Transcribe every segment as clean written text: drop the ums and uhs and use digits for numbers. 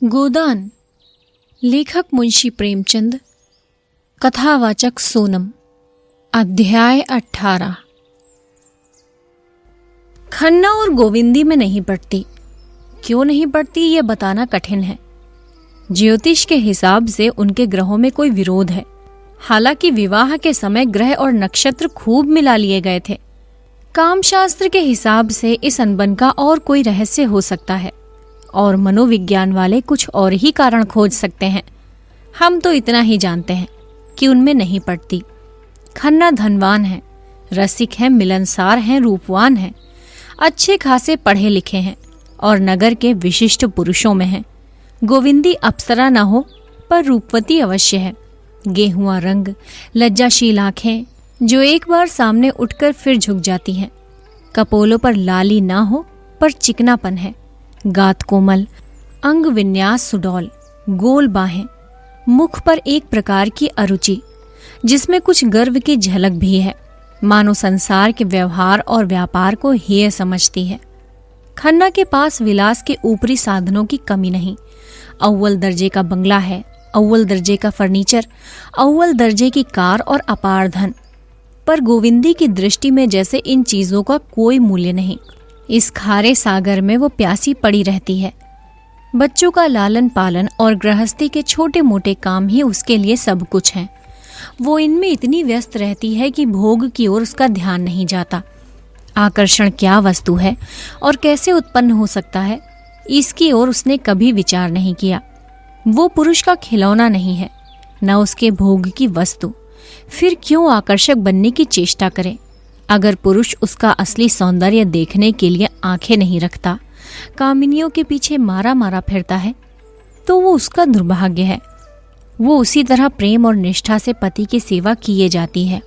गोदान। लेखक मुंशी प्रेमचंद। कथावाचक सोनम। अध्याय 18। खन्ना और गोविंदी में नहीं पड़ती। क्यों नहीं पड़ती ये बताना कठिन है। ज्योतिष के हिसाब से उनके ग्रहों में कोई विरोध है। हालांकि विवाह के समय ग्रह और नक्षत्र खूब मिला लिए गए थे। कामशास्त्र के हिसाब से इस अनबन का और कोई रहस्य हो सकता है और मनोविज्ञान वाले कुछ और ही कारण खोज सकते हैं। हम तो इतना ही जानते हैं कि उनमें नहीं पड़ती। खन्ना धनवान है, रसिक है, मिलनसार हैं, रूपवान हैं, अच्छे खासे पढ़े लिखे हैं और नगर के विशिष्ट पुरुषों में हैं। गोविंदी अप्सरा न हो पर रूपवती अवश्य है। गेहुआ रंग, लज्जाशील आंखें जो एक बार सामने उठकर फिर झुक जाती हैं। कपोलों पर लाली ना हो पर चिकनापन है। गात कोमल, अंग विन्यास सुडौल, गोल बाहें, मुख पर एक प्रकार की अरुचि जिसमें कुछ गर्व की झलक भी है। मानो संसार के व्यवहार और व्यापार को हेय समझती है। खन्ना के पास विलास के ऊपरी साधनों की कमी नहीं। अव्वल दर्जे का बंगला है, अव्वल दर्जे का फर्नीचर, अव्वल दर्जे की कार और अपार धन। पर गोविंदी की दृष्टि में जैसे इन चीजों का कोई मूल्य नहीं। इस खारे सागर में वो प्यासी पड़ी रहती है। बच्चों का लालन पालन और गृहस्थी के छोटे मोटे काम ही उसके लिए सब कुछ हैं। वो इनमें इतनी व्यस्त रहती है कि भोग की ओर उसका ध्यान नहीं जाता। आकर्षण क्या वस्तु है और कैसे उत्पन्न हो सकता है, इसकी ओर उसने कभी विचार नहीं किया। वो पुरुष का खिलौना नहीं है, न उसके भोग की वस्तु। फिर क्यों आकर्षक बनने की चेष्टा करे? अगर पुरुष उसका असली सौंदर्य देखने के लिए आंखें नहीं रखता, कामिनियों के पीछे मारा मारा फिरता है, तो वो उसका दुर्भाग्य है। वो उसी तरह प्रेम और निष्ठा से पति की सेवा किए जाती है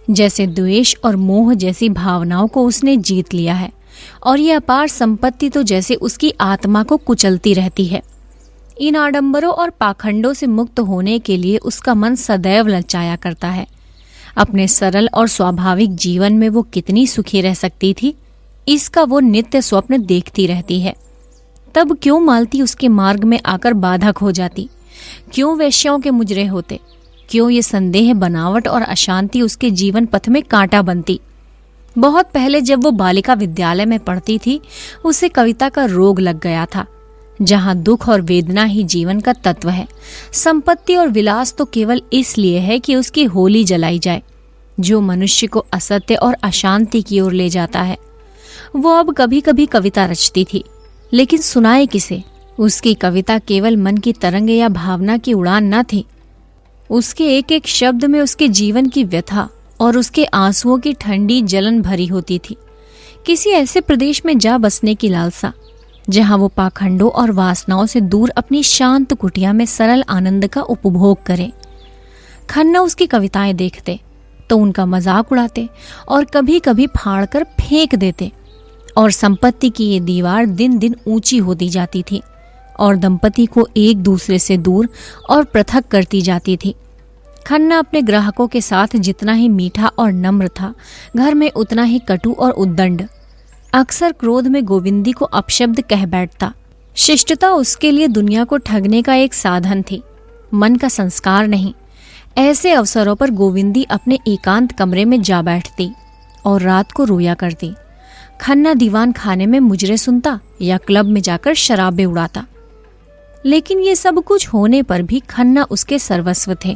जैसे द्वेष और मोह जैसी भावनाओं को उसने जीत लिया है। और ये अपार संपत्ति तो जैसे उसकी आत्मा को कुचलती रहती है। इन आडंबरों और पाखंडों से मुक्त होने के लिए उसका मन सदैव ललचाया करता है। अपने सरल और स्वाभाविक जीवन में वो कितनी सुखी रह सकती थी, इसका वो नित्य स्वप्न देखती रहती है। तब क्यों मालती उसके मार्ग में आकर बाधक हो जाती? क्यों वेश्याओं के मुजरे होते? क्यों ये संदेह, बनावट और अशांति उसके जीवन पथ में कांटा बनती? बहुत पहले जब वो बालिका विद्यालय में पढ़ती थी, उसे कविता का रोग लग गया था, जहाँ दुख और वेदना ही जीवन का तत्व है। संपत्ति और विलास तो केवल इसलिए है कि उसकी होली जलाई जाए, जो मनुष्य को असत्य और अशांति की ओर ले जाता है। वो अब कभी कभी कविता रचती थी, लेकिन सुनाए किसे? उसकी कविता केवल मन की तरंग या भावना की उड़ान न थी। उसके एक एक शब्द में उसके जीवन की व्यथा और उसके आंसुओं की ठंडी जलन भरी होती थी। किसी ऐसे प्रदेश में जा बसने की लालसा, जहां वो पाखंडों और वासनाओं से दूर अपनी शांत कुटिया में सरल आनंद का उपभोग करे। खन्ना उसकी कविताएं देखते तो उनका मजाक उड़ाते और कभी कभी फाड़कर फेंक देते। और संपत्ति की ये दीवार दिन दिन ऊंची होती जाती थी और दंपति को एक दूसरे से दूर और पृथक करती जाती थी। खन्ना अपने ग्राहकों के साथ जितना ही मीठा और नम्र था, घर में उतना ही कटु और उद्दंड। अक्सर क्रोध में गोविंदी को अपशब्द कह बैठता। शिष्टता उसके लिए दुनिया को ठगने का एक साधन थी, मन का संस्कार नहीं। ऐसे अवसरों पर गोविंदी अपने एकांत कमरे में जा बैठती और रात को रोया करती। खन्ना दीवान खाने में मुजरे सुनता या क्लब में जाकर शराबें उड़ाता। लेकिन ये सब कुछ होने पर भी खन्ना उसके सर्वस्व थे।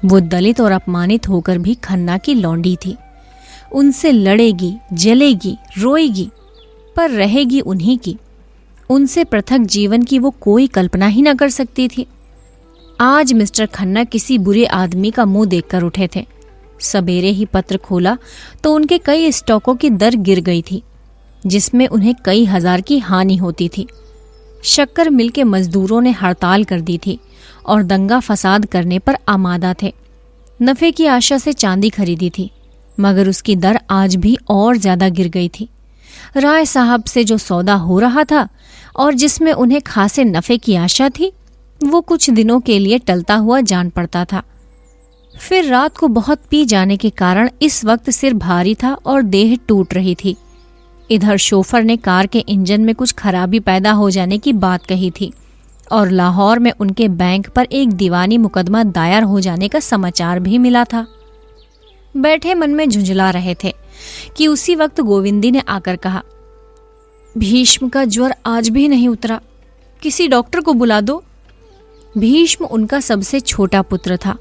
वो दलित और अपमानित होकर भी खन्ना की लौंडी थी। उनसे लड़ेगी, जलेगी, रोएगी, पर रहेगी उन्हीं की। उनसे पृथक जीवन की वो कोई कल्पना ही न कर सकती थी। आज मिस्टर खन्ना किसी बुरे आदमी का मुंह देखकर उठे थे। सवेरे ही पत्र खोला तो उनके कई स्टॉकों की दर गिर गई थी, जिसमें उन्हें कई हजार की हानि होती थी। शक्कर मिल के मजदूरों ने हड़ताल कर दी थी और दंगा फसाद करने पर आमादा थे। नफे की आशा से चांदी खरीदी थी, मगर उसकी दर आज भी और ज्यादा गिर गई थी। राय साहब से जो सौदा हो रहा था और जिसमें उन्हें खासे नफे की आशा थी, वो कुछ दिनों के लिए टलता हुआ जान पड़ता था। फिर रात को बहुत पी जाने के कारण इस वक्त सिर भारी था और देह टूट रही थी। इधर शोफर ने कार के इंजन में कुछ खराबी पैदा हो जाने की बात कही थी और लाहौर में उनके बैंक पर एक दीवानी मुकदमा दायर हो जाने का समाचार भी मिला था। बैठे मन में झुंझला रहे थे कि उसी वक्त गोविंदी ने आकर कहा, भीष्म का ज्वर आज भी नहीं उतरा, किसी डॉक्टर को बुला दो। भीष्म उनका सबसे छोटा पुत्र था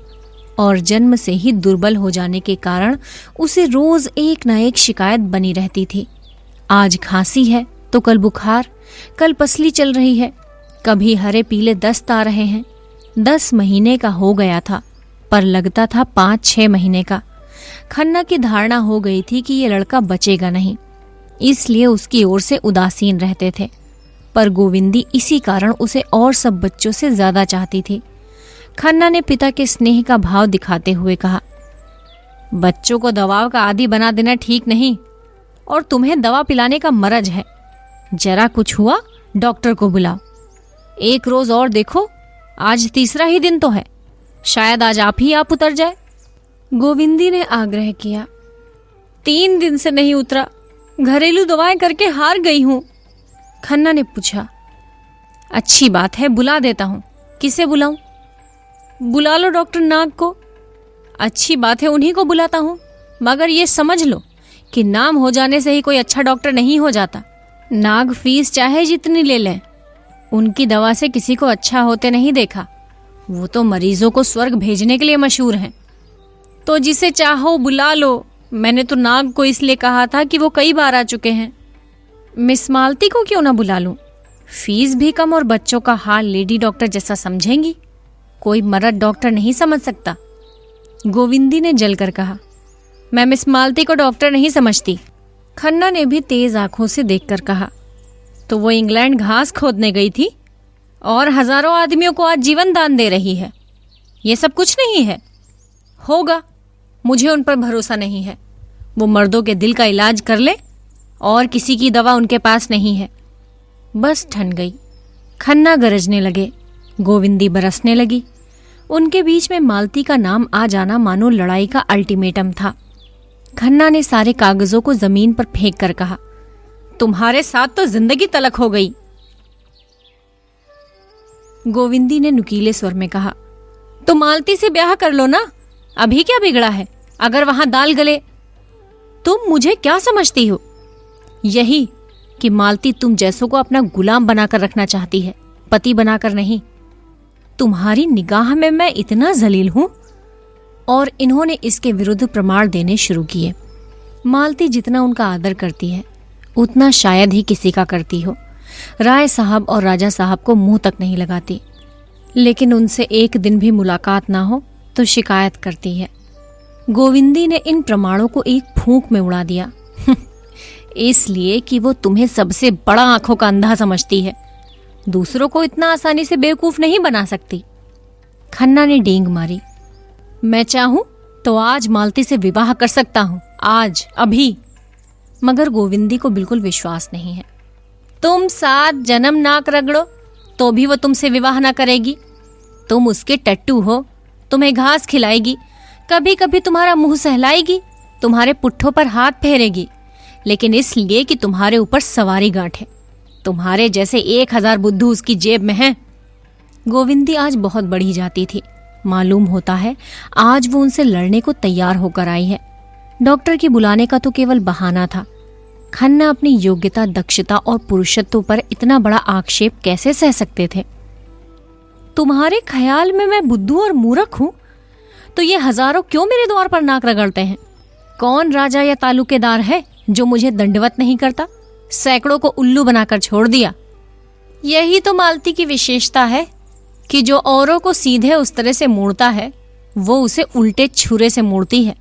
और जन्म से ही दुर्बल हो जाने के कारण उसे रोज एक न एक शिकायत बनी रहती थी। आज खांसी है तो कल बुखार, कल पसली चल रही है, कभी हरे पीले दस्त आ रहे हैं। 10 महीने का हो गया था पर लगता था 5-6 महीने का। खन्ना की धारणा हो गई थी कि ये लड़का बचेगा नहीं, इसलिए उसकी ओर से उदासीन रहते थे। पर गोविंदी इसी कारण उसे और सब बच्चों से ज्यादा चाहती थी। खन्ना ने पिता के स्नेह का भाव दिखाते हुए कहा, बच्चों को दवाओं का आदी बना देना ठीक नहीं, और तुम्हें दवा पिलाने का मरज है। जरा कुछ हुआ डॉक्टर को बुलाओ। एक रोज और देखो, आज तीसरा ही दिन तो है, शायद आज आप उतर जाए। गोविंदी ने आग्रह किया, 3 दिन से नहीं उतरा, घरेलू दवाएं करके हार गई हूं। खन्ना ने पूछा, अच्छी बात है, बुला देता हूं। किसे बुलाऊं? बुला लो डॉक्टर नाग को। अच्छी बात है, उन्हीं को बुलाता हूं, मगर ये समझ लो कि नाम हो जाने से ही कोई अच्छा डॉक्टर नहीं हो जाता। नाग फीस चाहे जितनी ले लें, उनकी दवा से किसी को अच्छा होते नहीं देखा। वो तो मरीजों को स्वर्ग भेजने के लिए मशहूर हैं। तो जिसे चाहो बुला लो। मैंने तो नाग को इसलिए कहा था कि वो कई बार आ चुके हैं। मिस मालती को क्यों ना बुला लूं? फीस भी कम और बच्चों का हाल लेडी डॉक्टर जैसा समझेंगी। कोई मर्द डॉक्टर नहीं समझ सकता। गोविंदी ने जलकर कहा, मैं मिस मालती को डॉक्टर नहीं समझती। खन्ना ने भी तेज आंखों से देखकर कहा, तो वो इंग्लैंड घास खोदने गई थी और हजारों आदमियों को आज जीवन दान दे रही है। ये सब कुछ नहीं है। होगा, मुझे उन पर भरोसा नहीं है। वो मर्दों के दिल का इलाज कर ले और किसी की दवा उनके पास नहीं है। बस ठन गई। खन्ना गरजने लगे, गोविंदी बरसने लगी। उनके बीच में मालती का नाम आ जाना मानो लड़ाई का अल्टीमेटम था। खन्ना ने सारे कागजों को जमीन पर फेंक कर कहा, तुम्हारे साथ तो जिंदगी तलक हो गई। गोविंदी ने नुकीले स्वर में कहा, तो मालती से ब्याह कर लो ना, अभी क्या बिगड़ा है अगर वहां दाल गले। तुम मुझे क्या समझती हो? यही कि मालती तुम जैसों को अपना गुलाम बनाकर रखना चाहती है, पति बनाकर नहीं। तुम्हारी निगाह में मैं इतना जलील हूं? और इन्होंने इसके विरुद्ध प्रमाण देने शुरू किए। मालती जितना उनका आदर करती है उतना शायद ही किसी का करती हो। राय साहब और राजा साहब को मुंह तक नहीं लगाती, लेकिन उनसे एक दिन भी मुलाकात ना हो तो शिकायत करती है। गोविंदी ने इन प्रमाणों को एक फूंक में उड़ा दिया। इसलिए कि वो तुम्हें सबसे बड़ा आंखों का अंधा समझती है, दूसरों को इतना आसानी से बेवकूफ नहीं बना सकती। खन्ना ने डींग मारी, मैं चाहूं तो आज मालती से विवाह कर सकता हूं, आज अभी। मगर गोविंदी को बिल्कुल विश्वास नहीं है। तुम 7 जन्म नाक रगड़ो तो भी वो तुमसे विवाह ना करेगी। तुम उसके टट्टू हो, तुम्हें घास खिलाएगी, कभी कभी तुम्हारा मुंह सहलाएगी, तुम्हारे पुट्ठों पर हाथ फेरेगी, लेकिन इसलिए कि तुम्हारे ऊपर सवारी गांठ है। तुम्हारे जैसे 1000 बुद्धू उसकी जेब में हैं। गोविंदी आज बहुत बढ़ी जाती थी। मालूम होता है आज वो उनसे लड़ने को तैयार होकर आई है। डॉक्टर की बुलाने का तो केवल बहाना था। खन्ना अपनी योग्यता, दक्षता और पुरुषत्व पर इतना बड़ा आक्षेप कैसे सह सकते थे? तुम्हारे ख्याल में मैं बुद्धू और मूर्ख हूं तो ये हजारों क्यों मेरे द्वार पर नाक रगड़ते हैं? कौन राजा या तालुकेदार है जो मुझे दंडवत नहीं करता? सैकड़ों को उल्लू बनाकर छोड़ दिया। यही तो मालती की विशेषता है कि जो औरों को सीधे उस तरह से मोड़ता है वो उसे उल्टे छुरे से मोड़ती है।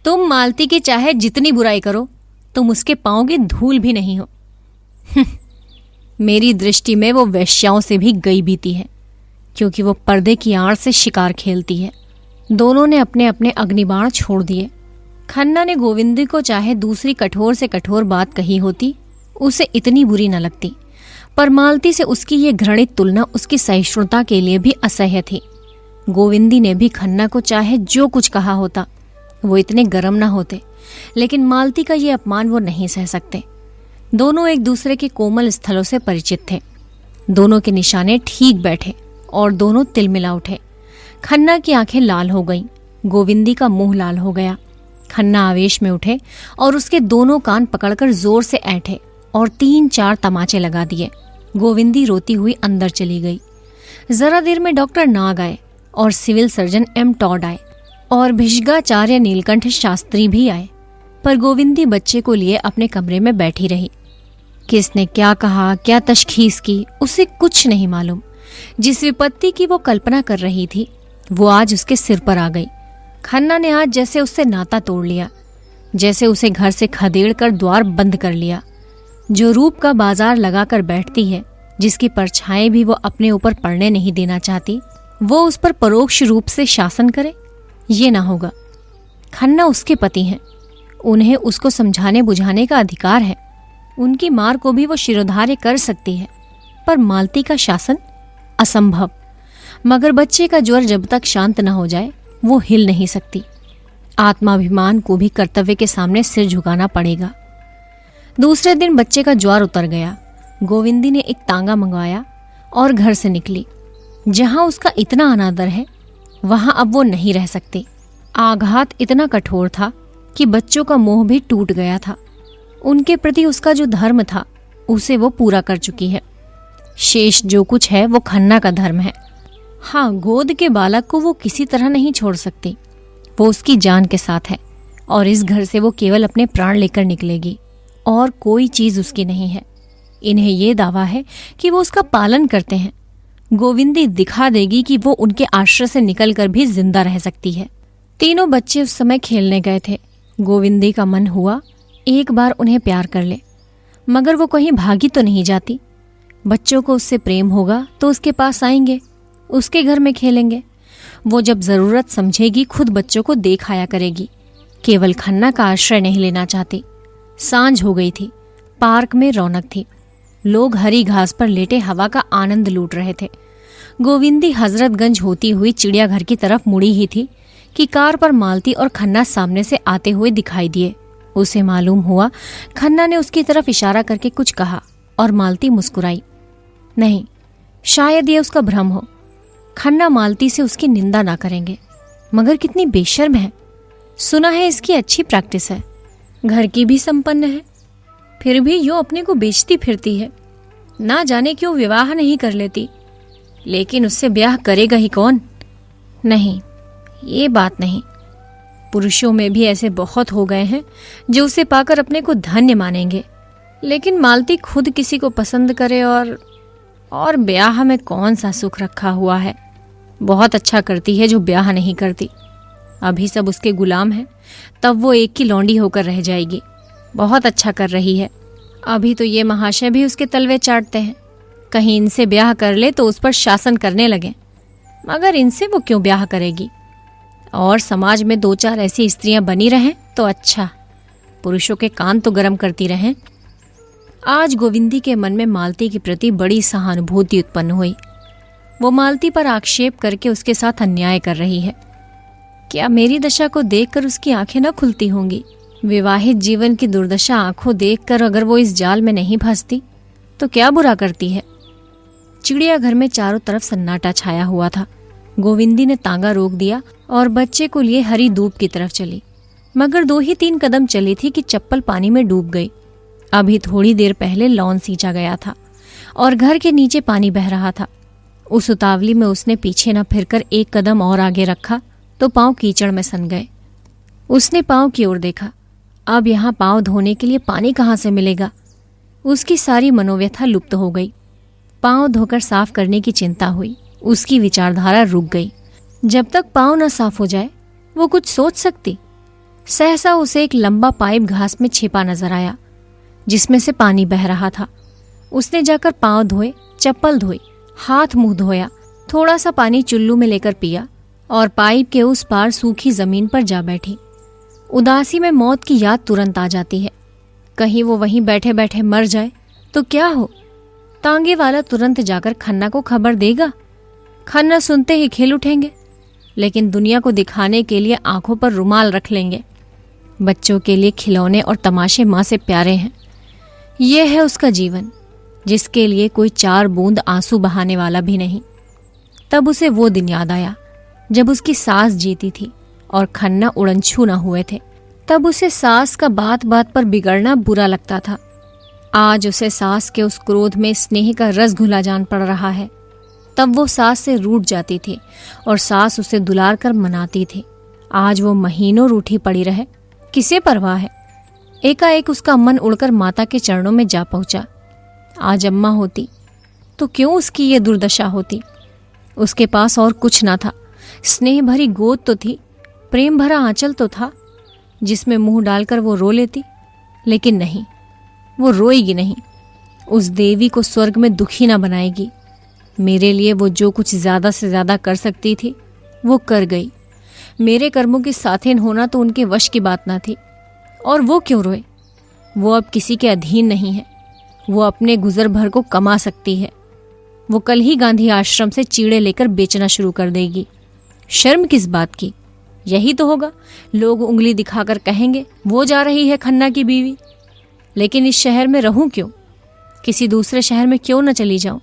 तुम मालती की चाहे जितनी बुराई करो, तुम उसके पांव की धूल भी नहीं हो। मेरी दृष्टि में वो वेश्याओं से भी गई बीती है, क्योंकि वो पर्दे की आड़ से शिकार खेलती है। दोनों ने अपने अपने अग्निबाण छोड़ दिए। खन्ना ने गोविंदी को चाहे दूसरी कठोर से कठोर बात कही होती, उसे इतनी बुरी न लगती, पर मालती से उसकी ये घृणित तुलना उसकी सहिष्णुता के लिए भी असह्य थी। गोविंदी ने भी खन्ना को चाहे जो कुछ कहा होता, वो इतने गर्म न होते, लेकिन मालती का ये अपमान वो नहीं सह सकते। दोनों एक दूसरे के कोमल स्थलों से परिचित थे। दोनों के निशाने ठीक बैठे और दोनों तिलमिला उठे। खन्ना की आंखें लाल हो गईं, गोविंदी का मुंह लाल हो गया। खन्ना आवेश में उठे और उसके दोनों कान पकड़कर जोर से ऐंठे और 3-4 तमाचे लगा दिए। गोविंदी रोती हुई अंदर चली गई। जरा देर में डॉक्टर नाग आए और सिविल सर्जन एम टॉड आए और भिषगाचार्य नीलकंठ शास्त्री भी आए, पर गोविंदी बच्चे को लिए अपने कमरे में बैठी रही। किसने क्या कहा, क्या तशखीस की, उसे कुछ नहीं मालूम। जिस विपत्ति की वो कल्पना कर रही थी वो आज उसके सिर पर आ गई। खन्ना ने आज जैसे उससे नाता तोड़ लिया, जैसे उसे घर से खदेड़ कर द्वार बंद कर लिया। जो रूप का बाजार लगाकर बैठती है, जिसकी परछाएं भी वो अपने ऊपर पड़ने नहीं देना चाहती, वो उस पर परोक्ष रूप से शासन करे, ये ना होगा। खन्ना उसके पति हैं, उन्हें उसको समझाने बुझाने का अधिकार है। उनकी मार को भी वो शिरोधार्य कर सकती है, पर मालती का शासन असंभव। मगर बच्चे का ज्वर जब तक शांत न हो जाए वो हिल नहीं सकती। आत्माभिमान को भी कर्तव्य के सामने सिर झुकाना पड़ेगा। दूसरे दिन बच्चे का ज्वर उतर गया। गोविंदी ने एक तांगा मंगवाया और घर से निकली। जहां उसका इतना अनादर है वहां अब वो नहीं रह सकती। आघात इतना कठोर था कि बच्चों का मोह भी टूट गया था। उनके प्रति उसका जो धर्म था उसे वो पूरा कर चुकी है। शेष जो कुछ है वो खन्ना का धर्म है। हाँ, गोद के बालक को वो किसी तरह नहीं छोड़ सकती। वो उसकी जान के साथ है और इस घर से वो केवल अपने प्राण लेकर निकलेगी और कोई चीज उसकी नहीं है। इन्हें ये दावा है कि वो उसका पालन करते हैं। गोविंदी दिखा देगी कि वो उनके आश्रय से निकलकर भी जिंदा रह सकती है। तीनों बच्चे उस समय खेलने गए थे। गोविंदी का मन हुआ एक बार उन्हें प्यार कर ले, मगर वो कहीं भागी तो नहीं जाती। बच्चों को उससे प्रेम होगा तो उसके पास आएंगे, उसके घर में खेलेंगे। वो जब जरूरत समझेगी खुद बच्चों को देख आया करेगी। केवल खन्ना का आश्रय नहीं लेना चाहती। सांझ हो गई थी। पार्क में रौनक थी। लोग हरी घास पर लेटे हवा का आनंद लूट रहे थे। गोविंदी हजरतगंज होती हुई चिड़ियाघर की तरफ मुड़ी ही थी कि कार पर मालती और खन्ना सामने से आते हुए दिखाई दिए। उसे मालूम हुआ खन्ना ने उसकी तरफ इशारा करके कुछ कहा और मालती मुस्कुराई। नहीं, शायद ये उसका भ्रम हो। खन्ना मालती से उसकी निंदा ना करेंगे, मगर कितनी बेशर्म है। सुना है इसकी अच्छी प्रैक्टिस है, घर की भी संपन्न है, फिर भी यूं अपने को बेचती फिरती है। ना जाने क्यों विवाह नहीं कर लेती, लेकिन उससे ब्याह करेगा ही कौन? नहीं, ये बात नहीं। पुरुषों में भी ऐसे बहुत हो गए हैं जो उसे पाकर अपने को धन्य मानेंगे, लेकिन मालती खुद किसी को पसंद करे और ब्याह में कौन सा सुख रखा हुआ है। बहुत अच्छा करती है जो ब्याह नहीं करती। अभी सब उसके गुलाम हैं, तब वो एक की लौंडी होकर रह जाएगी। बहुत अच्छा कर रही है। अभी तो ये महाशय भी उसके तलवे चाटते हैं। कहीं इनसे ब्याह कर ले तो उस पर शासन करने लगे, मगर इनसे वो क्यों ब्याह करेगी? और समाज में 2-4 ऐसी स्त्रियां बनी रहें तो अच्छा, पुरुषों के कान तो गर्म करती रहें। आज गोविंदी के मन में मालती के प्रति बड़ी सहानुभूति उत्पन्न हुई। वो मालती पर आक्षेप करके उसके साथ अन्याय कर रही है। क्या मेरी दशा को देखकर उसकी आंखें न खुलती होंगी? विवाहित जीवन की दुर्दशा आंखों देखकर अगर वो इस जाल में नहीं फंसती तो क्या बुरा करती है? चिड़ियाघर में चारों तरफ सन्नाटा छाया हुआ था। गोविंदी ने तांगा रोक दिया और बच्चे को लिए हरी धूप की तरफ चली, मगर 2 ही 3 कदम चली थी कि चप्पल पानी में डूब गई। अभी थोड़ी देर पहले लॉन सींचा गया था और घर के नीचे पानी बह रहा था। उस उतावली में उसने पीछे न फिरकर 1 कदम और आगे रखा तो पांव कीचड़ में सन गए। उसने पांव की ओर देखा। अब यहाँ पांव धोने के लिए पानी कहाँ से मिलेगा? उसकी सारी मनोव्यथा लुप्त हो गई। पांव धोकर साफ करने की चिंता हुई। उसकी विचारधारा रुक गई। जब तक पांव न साफ हो जाए वो कुछ सोच सकती? सहसा उसे एक लंबा पाइप घास में छिपा नजर आया जिसमें से पानी बह रहा था। उसने जाकर पांव धोए, चप्पल धोई, हाथ मुंह धोया, थोड़ा सा पानी चुल्लू में लेकर पिया और पाइप के उस पार सूखी जमीन पर जा बैठी। उदासी में मौत की याद तुरंत आ जाती है। कहीं वो वहीं बैठे बैठे मर जाए तो क्या हो? तांगे वाला तुरंत जाकर खन्ना को खबर देगा। खन्ना सुनते ही खिल उठेंगे, लेकिन दुनिया को दिखाने के लिए आंखों पर रुमाल रख लेंगे। बच्चों के लिए खिलौने और तमाशे माँ से प्यारे हैं। यह है उसका जीवन। जिसके लिए कोई 4 बूंद आंसू बहाने वाला भी नहीं। तब उसे वो दिन याद आया जब उसकी सास जीती थी और खन्ना उड़नछू न हुए थे। तब उसे सास का बात बात पर बिगड़ना बुरा लगता था। आज उसे सास के उस क्रोध में स्नेह का रस घुला जान पड़ रहा है। तब वो सास से रूठ जाती थी और सास उसे दुलार कर मनाती थी। आज वो महीनों रूठी पड़ी रहे, किसे परवाह है। एकाएक उसका मन उड़कर माता के चरणों में जा पहुंचा। आज अम्मा होती तो क्यों उसकी ये दुर्दशा होती। उसके पास और कुछ ना था। स्नेह भरी गोद तो थी, प्रेम भरा आंचल तो था जिसमें मुंह डालकर वो रो लेती, लेकिन नहीं, वो रोएगी नहीं। उस देवी को स्वर्ग में दुखी ना बनाएगी। मेरे लिए वो जो कुछ ज्यादा से ज्यादा कर सकती थी वो कर गई। मेरे कर्मों की साथिन होना तो उनके वश की बात ना थी। और वो क्यों रोए? वो अब किसी के अधीन नहीं है। वो अपने गुजर भर को कमा सकती है। वो कल ही गांधी आश्रम से चीड़े लेकर बेचना शुरू कर देगी। शर्म किस बात की? यही तो होगा, लोग उंगली दिखाकर कहेंगे वो जा रही है खन्ना की बीवी। लेकिन इस शहर में रहूं क्यों? किसी दूसरे शहर में क्यों न चली जाऊं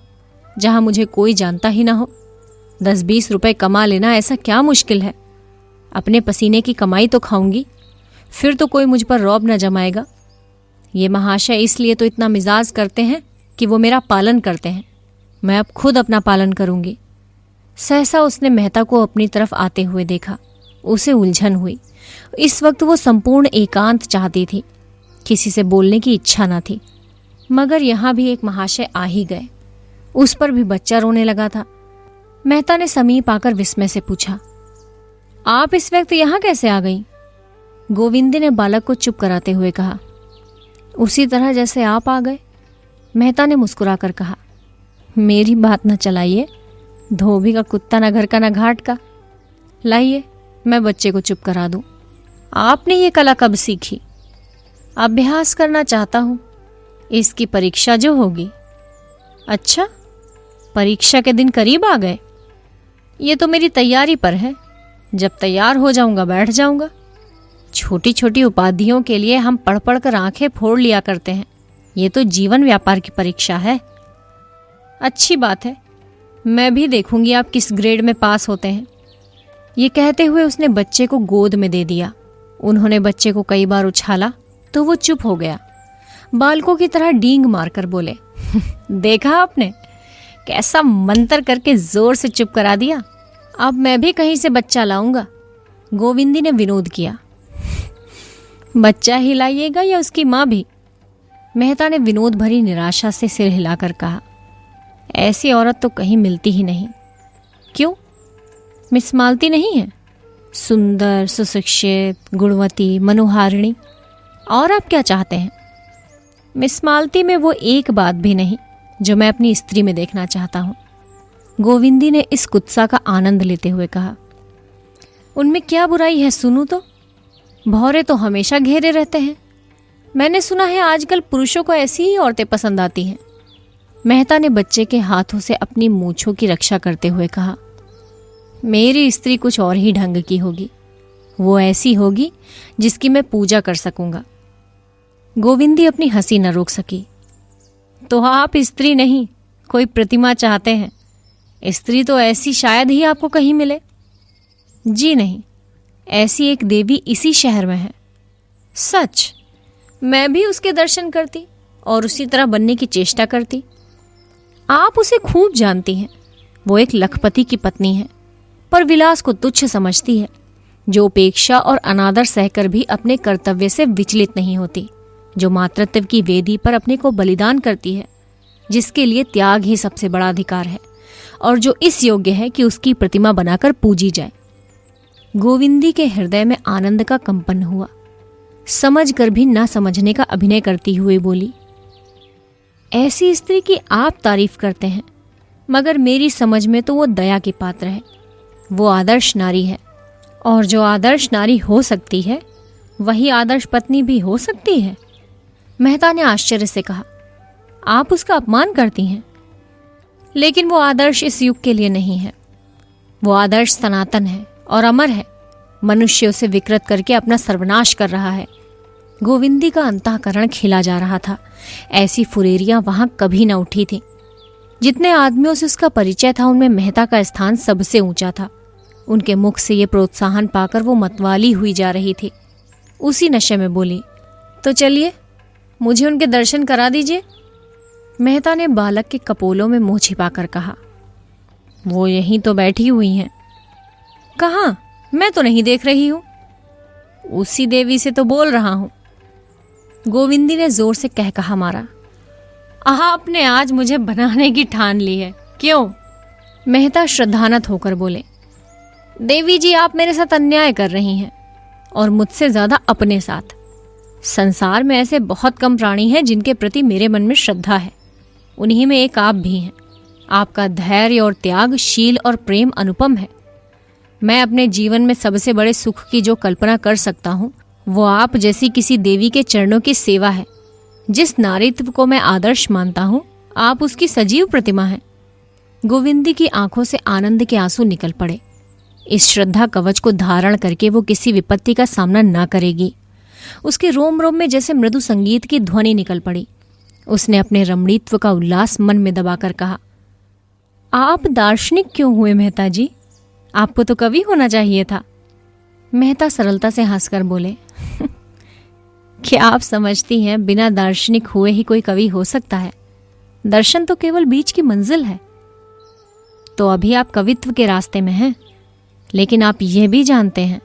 जहां मुझे कोई जानता ही ना हो। 10-20 रुपए कमा लेना ऐसा क्या मुश्किल है? अपने पसीने की कमाई तो खाऊंगी, फिर तो कोई मुझ पर रौब न जमाएगा। ये महाशय इसलिए तो इतना मिजाज करते हैं कि वो मेरा पालन करते हैं। मैं अब खुद अपना पालन करूंगी। सहसा उसने मेहता को अपनी तरफ आते हुए देखा। उसे उलझन हुई। इस वक्त वो संपूर्ण एकांत चाहती थी। किसी से बोलने की इच्छा न थी। मगर यहाँ भी एक महाशय आ ही गए। उस पर भी बच्चा रोने लगा था। मेहता ने समीप आकर विस्मय से पूछा, आप इस वक्त यहाँ कैसे आ गई? गोविंदी ने बालक को चुप कराते हुए कहा, उसी तरह जैसे आप आ गए। मेहता ने मुस्कुराकर कहा, मेरी बात न चलाइए। धोबी का कुत्ता न घर का न घाट का। लाइए मैं बच्चे को चुप करा दूं। आपने ये कला कब सीखी? अभ्यास करना चाहता हूं, इसकी परीक्षा जो होगी। अच्छा, परीक्षा के दिन करीब आ गए। ये तो मेरी तैयारी पर है। जब तैयार हो जाऊंगा बैठ जाऊंगा। छोटी छोटी उपाधियों के लिए हम पढ़ पढ़ कर आंखें फोड़ लिया करते हैं। ये तो जीवन व्यापार की परीक्षा है। अच्छी बात है, मैं भी देखूंगी आप किस ग्रेड में पास होते हैं। ये कहते हुए उसने बच्चे को गोद में दे दिया। उन्होंने बच्चे को कई बार उछाला तो वो चुप हो गया। बालकों की तरह डींग मारकर बोले, देखा आपने, कैसा मंत्र करके जोर से चुप करा दिया। अब मैं भी कहीं से बच्चा लाऊंगा। गोविंदी ने विनोद किया। बच्चा ही लाइएगा या उसकी माँ भी? मेहता ने विनोद भरी निराशा से सिर हिलाकर कहा, ऐसी औरत तो कहीं मिलती ही नहीं। क्यों, मिस मालती नहीं है? सुंदर, सुशिक्षित, गुणवती, मनोहारिणी। और आप क्या चाहते हैं? मिस मालती में वो एक बात भी नहीं जो मैं अपनी स्त्री में देखना चाहता हूं। गोविंदी ने इस कुत्सा का आनंद लेते हुए कहा, उनमें क्या बुराई है? सुनूं तो। भौरे तो हमेशा घेरे रहते हैं। मैंने सुना है आजकल पुरुषों को ऐसी ही औरतें पसंद आती हैं। मेहता ने बच्चे के हाथों से अपनी मूंछों की रक्षा करते हुए कहा, मेरी स्त्री कुछ और ही ढंग की होगी। वो ऐसी होगी जिसकी मैं पूजा कर सकूंगा। गोविंदी अपनी हंसी न रोक सकी। तो आप स्त्री नहीं, कोई प्रतिमा चाहते हैं? स्त्री तो ऐसी शायद ही आपको कहीं मिले। जी नहीं, ऐसी एक देवी इसी शहर में है। सच? मैं भी उसके दर्शन करती और उसी तरह बनने की चेष्टा करती। आप उसे खूब जानती हैं। वो एक लखपति की पत्नी है, पर विलास को तुच्छ समझती है, जो उपेक्षा और अनादर सहकर भी अपने कर्तव्य से विचलित नहीं होती, जो मातृत्व की वेदी पर अपने को बलिदान करती है, जिसके लिए त्याग ही सबसे बड़ा अधिकार है और जो इस योग्य है कि उसकी प्रतिमा बनाकर पूजी जाए। गोविंदी के हृदय में आनंद का कंपन हुआ। समझ कर भी ना समझने का अभिनय करती हुई बोली, ऐसी स्त्री की आप तारीफ करते हैं, मगर मेरी समझ में तो वो दया की पात्र है। वो आदर्श नारी है, और जो आदर्श नारी हो सकती है वही आदर्श पत्नी भी हो सकती है। मेहता ने आश्चर्य से कहा, आप उसका अपमान करती हैं। लेकिन वो आदर्श इस युग के लिए नहीं है। वो आदर्श सनातन है और अमर है। मनुष्य उसे विकृत करके अपना सर्वनाश कर रहा है। गोविंदी का अंतःकरण खिला जा रहा था। ऐसी फुरेरियां वहां कभी न उठी थी। जितने आदमियों से उसका परिचय था उनमें मेहता का स्थान सबसे ऊंचा था। उनके मुख से ये प्रोत्साहन पाकर वो मतवाली हुई जा रही थी। उसी नशे में बोली, तो चलिए मुझे उनके दर्शन करा दीजिए। मेहता ने बालक के कपोलों में मुंह छिपाकर कहा, वो यहीं तो बैठी हुई हैं। कहाँ? मैं तो नहीं देख रही हूं। उसी देवी से तो बोल रहा हूं। गोविंदी ने जोर से कह कहा मारा। आपने आज मुझे बनाने की ठान ली है, क्यों? मेहता श्रद्धानत होकर बोले, देवी जी आप मेरे साथ अन्याय कर रही हैं, और मुझसे ज्यादा अपने साथ। संसार में ऐसे बहुत कम प्राणी हैं जिनके प्रति मेरे मन में श्रद्धा है। उन्हीं में एक आप भी हैं। आपका धैर्य और त्याग, शील और प्रेम अनुपम है। मैं अपने जीवन में सबसे बड़े सुख की जो कल्पना कर सकता हूँ वो आप जैसी किसी देवी के चरणों की सेवा है। जिस नारीत्व को मैं आदर्श मानता हूँ आप उसकी सजीव प्रतिमा हैं। गोविंदी की आंखों से आनंद के आंसू निकल पड़े। इस श्रद्धा कवच को धारण करके वो किसी विपत्ति का सामना न करेगी। उसके रोम रोम में जैसे मृदु संगीत की ध्वनि निकल पड़ी। उसने अपने रमणीत्व का उल्लास मन में दबाकर कहा, आप दार्शनिक क्यों हुए मेहता जी? आपको तो कवि होना चाहिए था। मेहता सरलता से हंसकर बोले, क्या आप समझती हैं बिना दार्शनिक हुए ही कोई कवि हो सकता है? दर्शन तो केवल बीच की मंजिल है। तो अभी आप कवित्व के रास्ते में हैं, लेकिन आप यह भी जानते हैं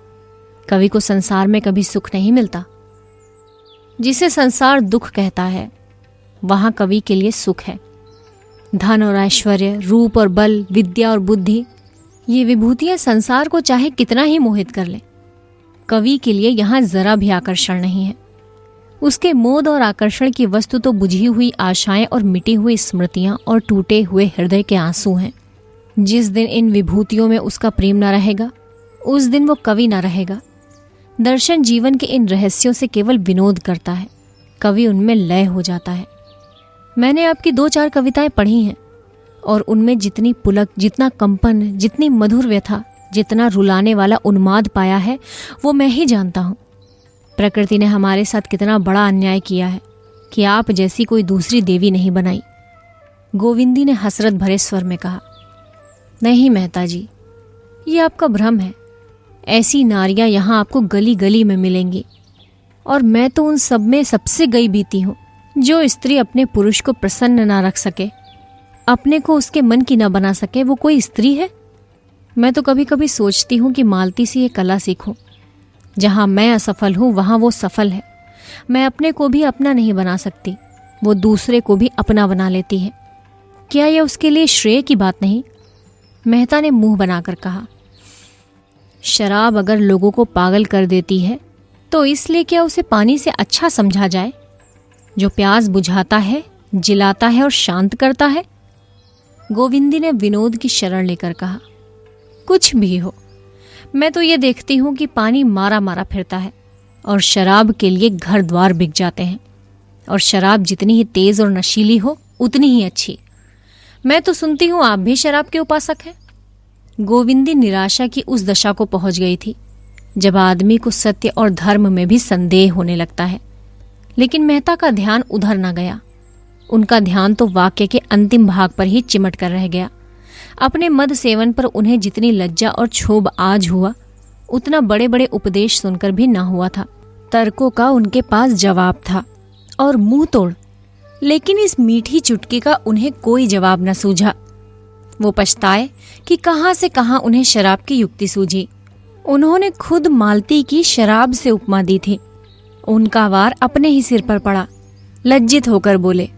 कवि को संसार में कभी सुख नहीं मिलता। जिसे संसार दुख कहता है वहां कवि के लिए सुख है। धन और ऐश्वर्य, रूप और बल, विद्या और बुद्धि, ये विभूतियां संसार को चाहे कितना ही मोहित कर ले, कवि के लिए यहां जरा भी आकर्षण नहीं है। उसके मोद और आकर्षण की वस्तु तो बुझी हुई आशाएं और मिटी हुई स्मृतियां और टूटे हुए हृदय के आंसू हैं। जिस दिन इन विभूतियों में उसका प्रेम न रहेगा उस दिन वो कवि न रहेगा। दर्शन जीवन के इन रहस्यों से केवल विनोद करता है, कवि उनमें लय हो जाता है। मैंने आपकी 2-4 कविताएं पढ़ी हैं और उनमें जितनी पुलक, जितना कंपन, जितनी मधुर व्यथा, जितना रुलाने वाला उन्माद पाया है वो मैं ही जानता हूँ। प्रकृति ने हमारे साथ कितना बड़ा अन्याय किया है कि आप जैसी कोई दूसरी देवी नहीं बनाई। गोविंदी ने हसरत भरे स्वर में कहा, नहीं मेहता जी, ये आपका भ्रम है। ऐसी नारियां यहाँ आपको गली गली में मिलेंगी, और मैं तो उन सब में सबसे गई बीती हूँ। जो स्त्री अपने पुरुष को प्रसन्न ना रख सके, अपने को उसके मन की ना बना सके, वो कोई स्त्री है? मैं तो कभी कभी सोचती हूँ कि मालती से ये कला सीखूं। जहाँ मैं असफल हूँ वहाँ वो सफल है। मैं अपने को भी अपना नहीं बना सकती, वो दूसरे को भी अपना बना लेती है। क्या यह उसके लिए श्रेय की बात नहीं? मेहता ने मुंह बनाकर कहा, शराब अगर लोगों को पागल कर देती है तो इसलिए क्या उसे पानी से अच्छा समझा जाए, जो प्यास बुझाता है, जिलाता है और शांत करता है? गोविंदी ने विनोद की शरण लेकर कहा, कुछ भी हो, मैं तो ये देखती हूं कि पानी मारा मारा फिरता है और शराब के लिए घर द्वार बिक जाते हैं। और शराब जितनी ही तेज और नशीली हो उतनी ही अच्छी। मैं तो सुनती हूं आप भी शराब के उपासक हैं। गोविंदी निराशा की उस दशा को पहुंच गई थी जब आदमी को सत्य और धर्म में भी संदेह होने लगता है। लेकिन मेहता का ध्यान उधर न गया। उनका ध्यान तो वाक्य के अंतिम भाग पर ही चिमट कर रह गया। अपने मद सेवन पर उन्हें जितनी लज्जा और क्षोभ आज हुआ, उतना बड़े बड़े उपदेश सुनकर भी ना हुआ था। तर्कों का उनके पास जवाब था और मुंह तोड़, लेकिन इस मीठी चुटकी का उन्हें कोई जवाब न सूझा। वो पछताए कि कहां से कहां उन्हें शराब की युक्ति सूझी। उन्होंने खुद मालती की शराब से उपमा दी थी। उनका वार अपने ही सिर पर पड़ा। लज्जित होकर बोले,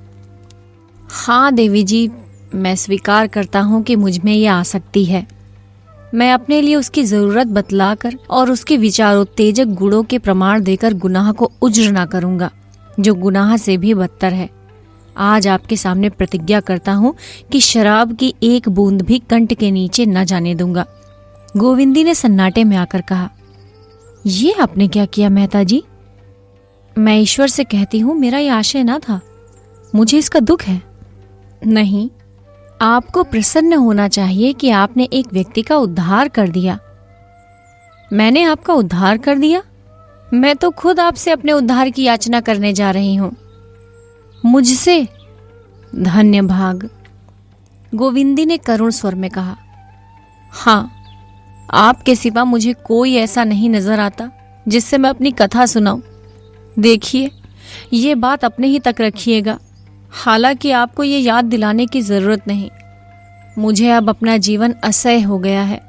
हाँ देवी जी, मैं स्वीकार करता हूँ कि मुझ में यह आसक्ति है। मैं अपने लिए उसकी जरूरत बतलाकर और उसके विचारोत्तेजक गुणों के प्रमाण देकर गुनाह को उज्र न करूंगा, जो गुनाह से भी बदतर है। आज आपके सामने प्रतिज्ञा करता हूँ कि शराब की एक बूंद भी कंठ के नीचे न जाने दूंगा। गोविंदी ने सन्नाटे में आकर कहा, ये आपने क्या किया मेहता जी? मैं ईश्वर से कहती हूँ मेरा ये आशय न था। मुझे इसका दुख है। नहीं, आपको प्रसन्न होना चाहिए कि आपने एक व्यक्ति का उद्धार कर दिया। मैंने आपका उद्धार कर दिया? मैं तो खुद आपसे अपने उद्धार की याचना करने जा रही हूं। मुझसे? धन्य भाग, गोविंदी ने करुण स्वर में कहा। हाँ, आपके सिवा मुझे कोई ऐसा नहीं नजर आता जिससे मैं अपनी कथा सुनाऊं। देखिए, ये बात अपने ही तक रखिएगा। हालांकि आपको ये याद दिलाने की जरूरत नहीं। मुझे अब अपना जीवन असह्य हो गया है।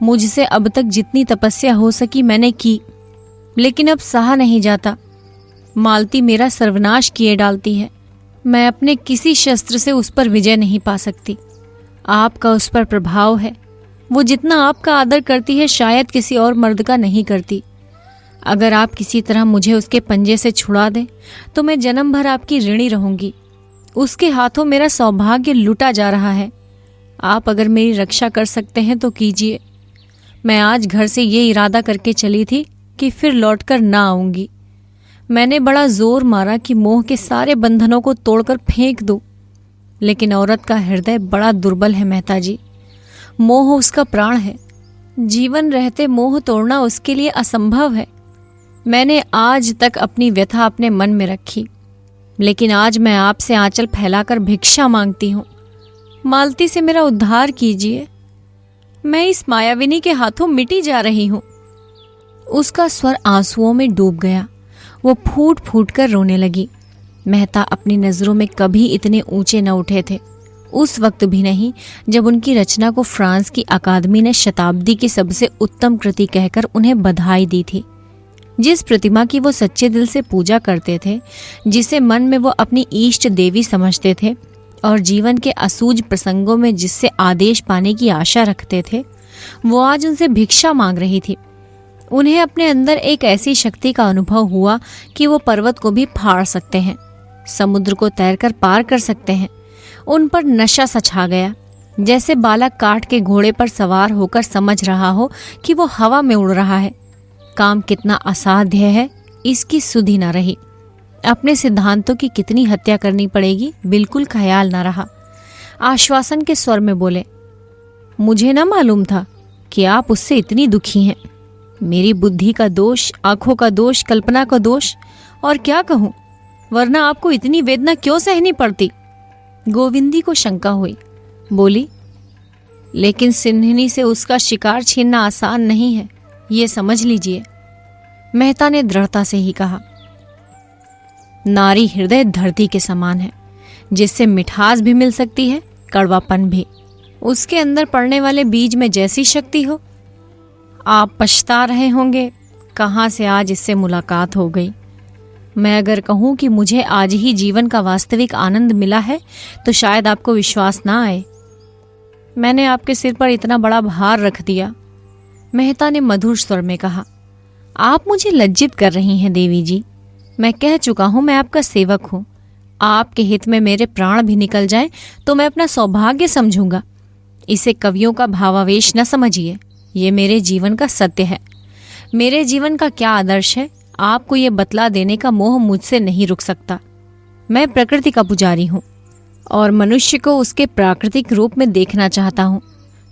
मुझसे अब तक जितनी तपस्या हो सकी मैंने की, लेकिन अब सहा नहीं जाता। मालती मेरा सर्वनाश किए डालती है। मैं अपने किसी शस्त्र से उस पर विजय नहीं पा सकती। आपका उस पर प्रभाव है। वो जितना आपका आदर करती है शायद किसी और मर्द का नहीं करती। अगर आप किसी तरह मुझे उसके पंजे से छुड़ा दें तो मैं जन्म भर आपकी ऋणी रहूंगी। उसके हाथों मेरा सौभाग्य लुटा जा रहा है। आप अगर मेरी रक्षा कर सकते हैं तो कीजिए। मैं आज घर से ये इरादा करके चली थी कि फिर लौटकर ना आऊंगी। मैंने बड़ा जोर मारा कि मोह के सारे बंधनों को तोड़कर फेंक दूं, लेकिन औरत का हृदय बड़ा दुर्बल है मेहता जी। मोह उसका प्राण है। जीवन रहते मोह तोड़ना उसके लिए असंभव है। मैंने आज तक अपनी व्यथा अपने मन में रखी, लेकिन आज मैं आपसे आंचल फैलाकर भिक्षा मांगती हूँ। मालती से मेरा उद्धार कीजिए। मैं इस मायाविनी के हाथों मिटी जा रही हूँ। उसका स्वर आंसुओं में डूब गया। वो फूट फूट कर रोने लगी। मेहता अपनी नजरों में कभी इतने ऊंचे न उठे थे। उस वक्त भी नहीं जब उनकी रचना को फ्रांस की अकादमी ने शताब्दी की सबसे उत्तम कृति कहकर उन्हें बधाई दी थी। जिस प्रतिमा की वो सच्चे दिल से पूजा करते थे, जिसे मन में वो अपनी इष्ट देवी समझते थे और जीवन के असूझ प्रसंगों में जिससे आदेश पाने की आशा रखते थे, वो आज उनसे भिक्षा मांग रही थी। उन्हें अपने अंदर एक ऐसी शक्ति का अनुभव हुआ कि वो पर्वत को भी फाड़ सकते हैं, समुद्र को तैरकर पार कर सकते हैं। उन पर नशा सा छा गया, जैसे बालक काठ के घोड़े पर सवार होकर समझ रहा हो कि वो हवा में उड़ रहा है। काम कितना असाध्य है, इसकी सुधि न रही। अपने सिद्धांतों की कितनी हत्या करनी पड़ेगी, बिल्कुल ख्याल न रहा। आश्वासन के स्वर में बोले, मुझे न मालूम था कि आप उससे इतनी दुखी हैं। मेरी बुद्धि का दोष, आंखों का दोष, कल्पना का दोष, और क्या कहूं, वरना आपको इतनी वेदना क्यों सहनी पड़ती। गोविंदी को शंका हुई। बोली, लेकिन सिन्हनी से उसका शिकार छीनना आसान नहीं है, ये समझ लीजिए। मेहता ने दृढ़ता से ही कहा। नारी हृदय धरती के समान है, जिससे मिठास भी मिल सकती है, कड़वापन भी। उसके अंदर पड़ने वाले बीज में जैसी शक्ति हो। आप पछता रहे होंगे, कहाँ से आज इससे मुलाकात हो गई। मैं अगर कहूँ कि मुझे आज ही जीवन का वास्तविक आनंद मिला है तो शायद आपको विश्वास ना आए। मैंने आपके सिर पर इतना बड़ा भार रख दिया। मेहता ने मधुर स्वर में कहा। आप मुझे लज्जित कर रही हैं देवी जी। मैं कह चुका हूं, मैं आपका सेवक हूं। आपके हित में मेरे प्राण भी निकल जाएं तो मैं अपना सौभाग्य समझूंगा। इसे कवियों का भावावेश न समझिए, ये मेरे जीवन का सत्य है। मेरे जीवन का क्या आदर्श है, आपको ये बतला देने का मोह मुझसे नहीं रुक सकता। मैं प्रकृति का पुजारी हूँ और मनुष्य को उसके प्राकृतिक रूप में देखना चाहता हूँ,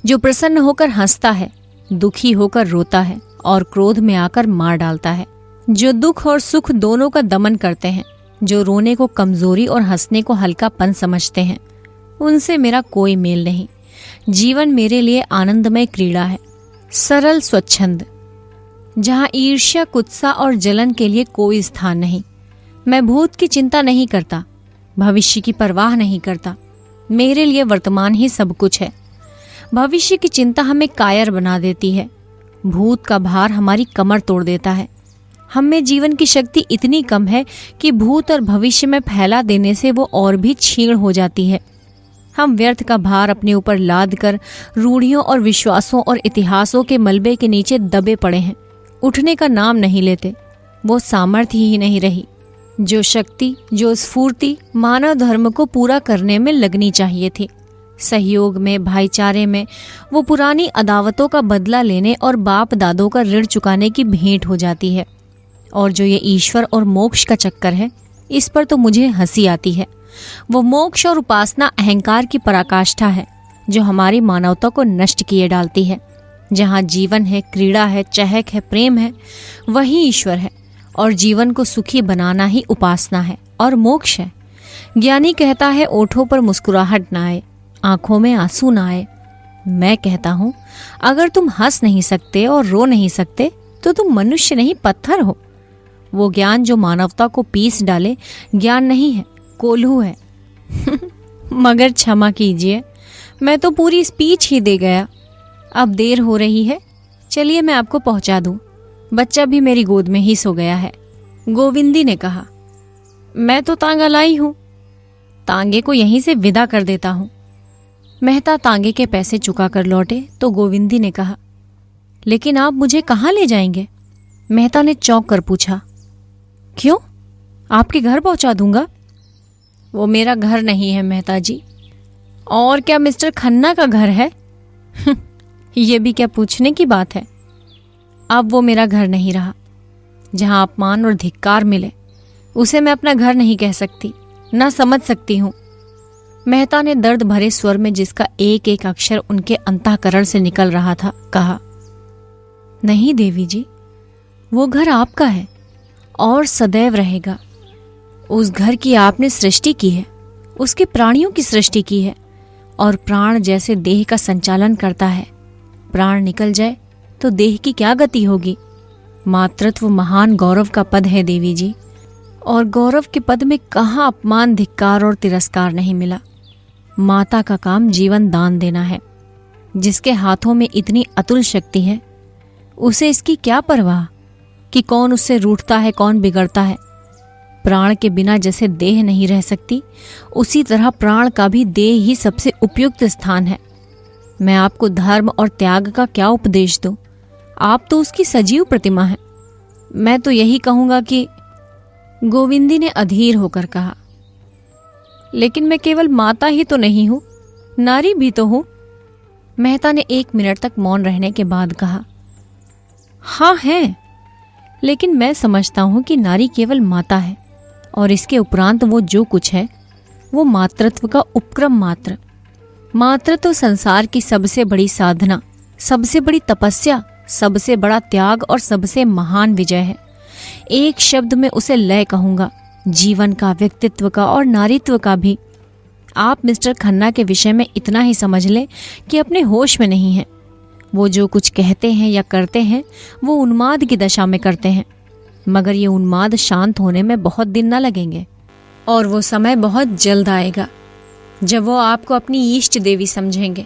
जो प्रसन्न होकर हंसता है, दुखी होकर रोता है और क्रोध में आकर मार डालता है, जो दुख और सुख दोनों का दमन करते हैं, जो रोने को कमजोरी और हंसने को हल्कापन समझते हैं। उनसे मेरा कोई मेल नहीं। जीवन मेरे लिए आनंदमय क्रीड़ा है, सरल स्वच्छंद, जहाँ ईर्ष्या, कुत्सा और जलन के लिए कोई स्थान नहीं। मैं भूत की चिंता नहीं करता, भविष्य की परवाह नहीं करता। मेरे लिए वर्तमान ही सब कुछ है। भविष्य की चिंता हमें कायर बना देती है। भूत का भार हमारी कमर तोड़ देता है। हम में जीवन की शक्ति इतनी कम है कि भूत और भविष्य में फैला देने से वो और भी क्षीण हो जाती है। हम व्यर्थ का भार अपने ऊपर लाद कर रूढ़ियों और विश्वासों और इतिहासों के मलबे के नीचे दबे पड़े हैं। उठने का नाम नहीं लेते। वो सामर्थ्य ही नहीं रही, जो शक्ति, जो स्फूर्ति मानव धर्म को पूरा करने में लगनी चाहिए थी। सहयोग में, भाईचारे में वो पुरानी अदावतों का बदला लेने और बाप दादों का ऋण चुकाने की भेंट हो जाती है। और जो ये ईश्वर और मोक्ष का चक्कर है, इस पर तो मुझे हंसी आती है। वो मोक्ष और उपासना अहंकार की पराकाष्ठा है, जो हमारी मानवता को नष्ट किए डालती है। जहाँ जीवन है, क्रीड़ा है, चहक है, प्रेम है, वही ईश्वर है। और जीवन को सुखी बनाना ही उपासना है और मोक्ष है। ज्ञानी कहता है ओठों पर मुस्कुराहट ना आए, आंखों में आंसू ना आए। मैं कहता हूं अगर तुम हंस नहीं सकते और रो नहीं सकते तो तुम मनुष्य नहीं, पत्थर हो। वो ज्ञान जो मानवता को पीस डाले ज्ञान नहीं है, कोल्हू है। मगर क्षमा कीजिए, मैं तो पूरी स्पीच ही दे गया। अब देर हो रही है, चलिए मैं आपको पहुंचा दूं। बच्चा भी मेरी गोद में ही सो गया है। गोविंदी ने कहा, मैं तो तांगा लाई हूं, तांगे को यहीं से विदा कर देता हूं। मेहता तांगे के पैसे चुका कर लौटे तो गोविंदी ने कहा, लेकिन आप मुझे कहाँ ले जाएंगे? मेहता ने चौंक कर पूछा। क्यों? आपके घर पहुंचा दूंगा। वो मेरा घर नहीं है मेहता जी। और क्या मिस्टर खन्ना का घर है? ये भी क्या पूछने की बात है। अब वो मेरा घर नहीं रहा। जहां अपमान और धिक्कार मिले उसे मैं अपना घर नहीं कह सकती, ना समझ सकती हूं। मेहता ने दर्द भरे स्वर में, जिसका एक एक अक्षर उनके अंतःकरण से निकल रहा था, कहा, नहीं देवी जी, वो घर आपका है और सदैव रहेगा। उस घर की आपने सृष्टि की है, उसके प्राणियों की सृष्टि की है, और प्राण जैसे देह का संचालन करता है। प्राण निकल जाए तो देह की क्या गति होगी। मातृत्व महान गौरव का पद है देवी जी, और गौरव के पद में कहाँ अपमान, धिक्कार और तिरस्कार नहीं मिला। माता का काम जीवन दान देना है। जिसके हाथों में इतनी अतुल शक्ति है उसे इसकी क्या परवाह कि कौन उससे रूठता है, कौन बिगड़ता है। प्राण के बिना जैसे देह नहीं रह सकती, उसी तरह प्राण का भी देह ही सबसे उपयुक्त स्थान है। मैं आपको धर्म और त्याग का क्या उपदेश दूं? आप तो उसकी सजीव प्रतिमा है। मैं तो यही कहूंगा कि, गोविंदी ने अधीर होकर कहा, लेकिन मैं केवल माता ही तो नहीं हूं, नारी भी तो हूं। मेहता ने 1 मिनट तक मौन रहने के बाद कहा, हाँ है, लेकिन मैं समझता हूं कि नारी केवल माता है और इसके उपरांत वो जो कुछ है वो मातृत्व का उपक्रम मात्र। मातृत्व संसार की सबसे बड़ी साधना, सबसे बड़ी तपस्या, सबसे बड़ा त्याग और सबसे महान विजय है। एक शब्द में उसे लय कहूंगा, जीवन का, व्यक्तित्व का और नारीत्व का भी। आप मिस्टर खन्ना के विषय में इतना ही समझ लें कि अपने होश में नहीं हैं। वो जो कुछ कहते हैं या करते हैं वो उन्माद की दशा में करते हैं, मगर ये उन्माद शांत होने में बहुत दिन न लगेंगे, और वो समय बहुत जल्द आएगा जब वो आपको अपनी इष्ट देवी समझेंगे।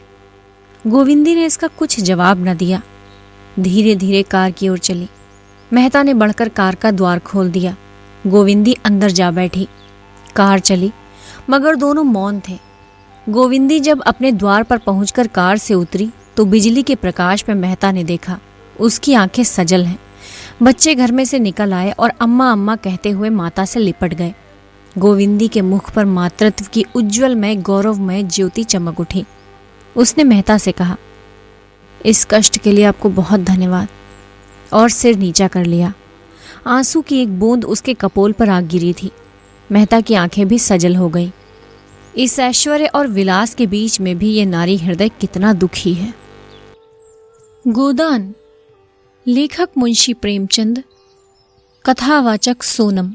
गोविंदी ने इसका कुछ जवाब न दिया। धीरे धीरे कार की ओर चली। मेहता ने बढ़कर कार का द्वार खोल दिया। गोविंदी अंदर जा बैठी। कार चली, मगर दोनों मौन थे। गोविंदी जब अपने द्वार पर पहुंचकर कार से उतरी तो बिजली के प्रकाश में मेहता ने देखा उसकी आंखें सजल हैं। बच्चे घर में से निकल आए और अम्मा अम्मा कहते हुए माता से लिपट गए। गोविंदी के मुख पर मातृत्व की उज्ज्वलमय, गौरवमय ज्योति चमक उठी। उसने मेहता से कहा, इस कष्ट के लिए आपको बहुत धन्यवाद, और सिर नीचा कर लिया। आंसू की एक बूंद उसके कपोल पर आ गिरी थी। मेहता की आंखें भी सजल हो गई। इस ऐश्वर्य और विलास के बीच में भी ये नारी हृदय कितना दुखी है। गोदान, लेखक मुंशी प्रेमचंद, कथावाचक सोनम।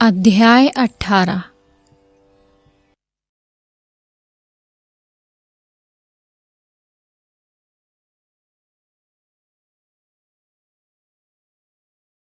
अध्याय 18।